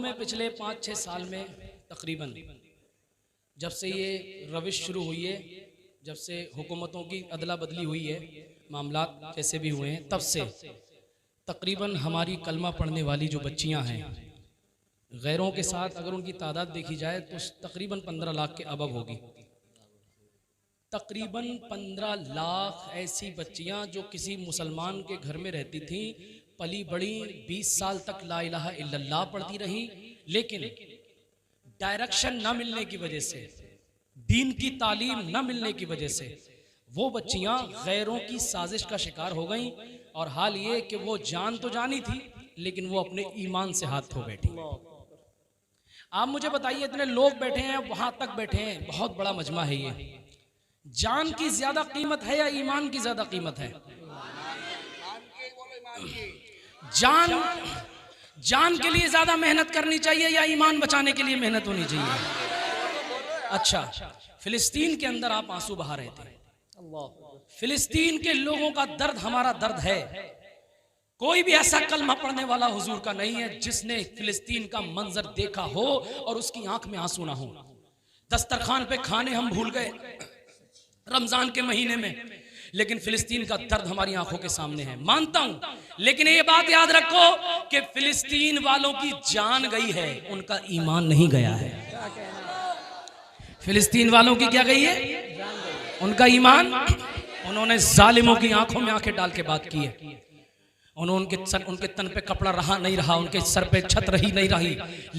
मालूम है पिछले 5-6 साल में तकरीबन जब से ये रविश शुरू हुई है, जब से हुकूमतों की अदला बदली हुई है, मामलात जैसे भी हुए हैं, तब से तकरीबन हमारी कलमा पढ़ने वाली जो बच्चियां हैं, गैरों के साथ अगर उनकी तादाद देखी जाए तो तकरीबन 15 लाख के अबव होगी। तकरीबन 15 लाख ऐसी बच्चियां जो किसी मुसलमान के घर में रहती थीं, पली बड़ी, 20 साल तक ला इलाहा इल्लल्लाह पढ़ती रही, लेकिन डायरेक्शन न मिलने की वजह से, दीन की तालीम न मिलने की वजह से वो बच्चियां गैरों की साजिश का शिकार हो गईं। और हाल ये कि वो जान तो जानी थी लेकिन वो अपने ईमान से हाथ धो बैठी। आप मुझे बताइए, इतने लोग बैठे हैं, वहां तक बैठे हैं, बहुत बड़ा मजमा है ये, जान की ज्यादा कीमत है या ईमान की ज्यादा कीमत है? जान के लिए ज्यादा मेहनत करनी चाहिए या ईमान बचाने के लिए मेहनत होनी चाहिए? अच्छा, फिलिस्तीन के अंदर आप आंसू बहा रहे थे। फिलिस्तीन के लोगों का दर्द हमारा दर्द है। कोई भी ऐसा कलमा पढ़ने वाला हुजूर का नहीं है जिसने फिलिस्तीन का मंजर देखा हो और उसकी आंख में आंसू ना हो। दस्तरखान पे खाने हम भूल गए रमजान के महीने में, लेकिन फिलिस्तीन का दर्द हमारी आंखों के सामने है, मानता हूं, लेकिन ये बात याद रखो कि फिलिस्तीन वालों की जान गई है, उनका ईमान नहीं गया है। फिलिस्तीन वालों की क्या गई है? उनका ईमान। उन्होंने जालिमों की आंखों में आंखें डाल के बात की है। उनके तन पे कपड़ा रहा नहीं रहा, उनके सर पे छत रही नहीं रही,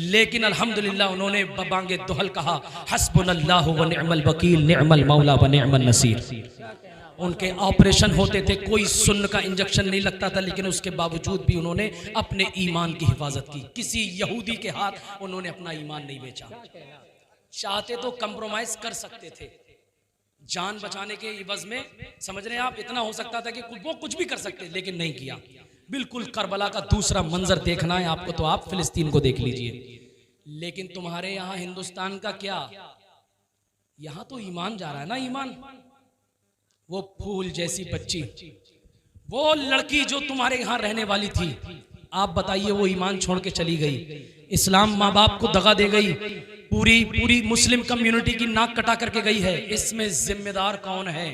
लेकिन अल्हम्दुलिल्लाह उन्होंने बबांगे दुहल कहा, हस्बुनल्लाहु व निअमल वकील, निअमल मौला व निअमल नसीर। उनके ऑपरेशन होते थे, कोई सुन्न का इंजेक्शन नहीं लगता था, लेकिन उसके बावजूद भी उन्होंने अपने ईमान की हिफाजत की। किसी यहूदी के हाथ उन्होंने अपना ईमान नहीं बेचा। चाहते तो कंप्रोमाइज कर सकते थे जान बचाने के इवज में, समझ रहे हैं आप? इतना हो सकता था कि वो कुछ भी कर सकते, लेकिन नहीं किया। बिल्कुल करबला का दूसरा मंजर देखना है आपको तो आप फिलिस्तीन को देख लीजिए। लेकिन तुम्हारे यहां हिंदुस्तान का क्या, यहां तो ईमान जा रहा है ना, ईमान। वो फूल जैसी बच्ची, वो लड़की जो तुम्हारे यहां रहने वाली थी, आप बताइए, वो ईमान छोड़ के चली गई, इस्लाम माँ बाप को दगा दे गई, पूरी मुस्लिम कम्युनिटी की नाक कटा करके गई है। इसमें जिम्मेदार कौन है?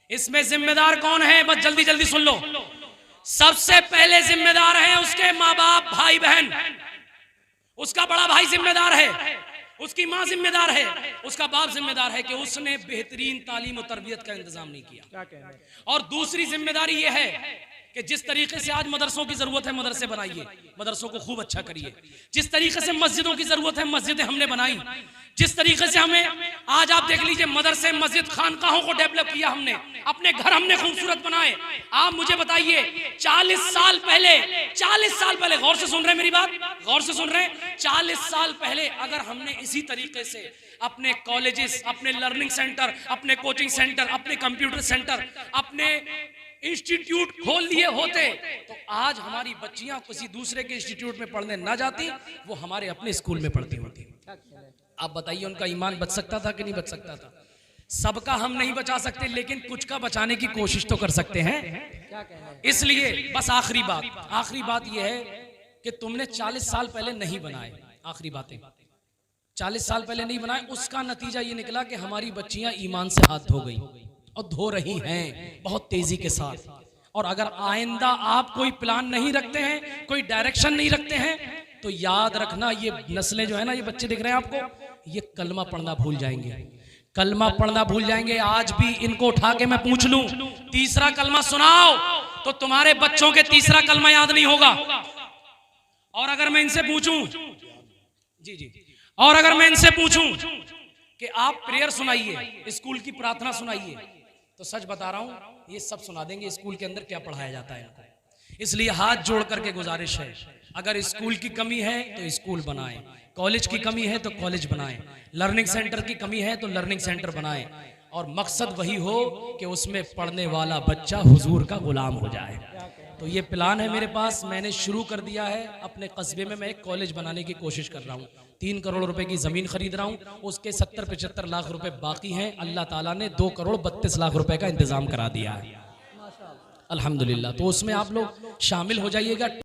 इसमें जिम्मेदार कौन है? बस जल्दी जल्दी सुन लो। सबसे पहले जिम्मेदार है उसके माँ बाप, भाई बहन। उसका बड़ा भाई जिम्मेदार है, उसकी माँ जिम्मेदार है, उसका बाप जिम्मेदार है कि उसने बेहतरीन तालीम और तरबियत का इंतजाम नहीं किया। और दूसरी जिम्मेदारी यह है कि जिस तरीके से आज मदरसों की जरूरत है, मदरसे बनाइए, मदरसों को खूब अच्छा करिए। जिस तरीके से मस्जिदों की जरूरत है, मस्जिदें हमने बनाई। जिस तरीके से हमें आज आप देख लीजिए, मदरसे, मस्जिद, खानकाहों को डेवलप किया हमने, अपने घर हमने खूबसूरत बनाए। आप मुझे बताइए, 40 साल पहले, गौर से सुन रहे हैं मेरी बात, गौर से सुन रहे हैं, 40 साल पहले अगर हमने इसी तरीके से अपने कॉलेजेस, अपने लर्निंग सेंटर, अपने कोचिंग सेंटर, अपने कंप्यूटर सेंटर, अपने इंस्टीट्यूट खोल लिए होते तो आज हमारी बच्चियां किसी दूसरे के इंस्टीट्यूट में पढ़ने ना जाती, वो हमारे अपने स्कूल में पढ़ती होती। आप बताइए, उनका ईमान बच सकता था कि नहीं बच सकता था? सबका हम नहीं बचा सकते, लेकिन कुछ का बचाने की कोशिश तो कर सकते हैं। इसलिए बस आखिरी बात यह है कि तुमने 40 साल पहले नहीं बनाए, आखिरी बातें 40 साल पहले नहीं बनाए, उसका नतीजा ये निकला कि हमारी बच्चियां ईमान से हाथ धो गई और धो रही हैं बहुत तेजी के साथ। और अगर आइंदा आप कोई प्लान नहीं रखते हैं, कोई डायरेक्शन नहीं रखते हैं, तो याद रखना ये नस्लें जो है ना, ये बच्चे दिख रहे हैं आपको, ये कलमा पढ़ना भूल जाएंगे, कलमा पढ़ना भूल जाएंगे। आज भी इनको उठा के मैं पूछ लूं, तीसरा कलमा सुनाओ, तो तुम्हारे बच्चों के तीसरा कलमा याद नहीं होगा। और अगर मैं इनसे पूछूं, जी, और अगर मैं इनसे पूछूं कि आप प्रेयर सुनाइए, स्कूल की प्रार्थना सुनाइए, तो सच बता रहा हूं ये सब सुना देंगे स्कूल के अंदर क्या पढ़ाया जाता है इनको। इसलिए हाथ जोड़ करके गुजारिश है, अगर स्कूल की कमी है तो स्कूल बनाएं, कॉलेज की कमी है तो कॉलेज बनाएं, लर्निंग सेंटर की कमी है तो लर्निंग सेंटर बनाएं, और मकसद वही हो कि उसमें पढ़ने वाला बच्चा हुजूर का गुलाम हो जाए। तो ये प्लान है मेरे पास, मैंने शुरू कर दिया है। अपने कस्बे में मैं एक कॉलेज बनाने की कोशिश कर रहा हूँ, 3 करोड़ रुपए की जमीन खरीद रहा हूँ, उसके 70-75 लाख रुपए बाकी हैं। अल्लाह ताला ने 2 करोड़ 32 लाख रुपए का इंतजाम करा दिया है, अल्हम्दुलिल्लाह। तो उसमें आप लोग शामिल हो जाइएगा।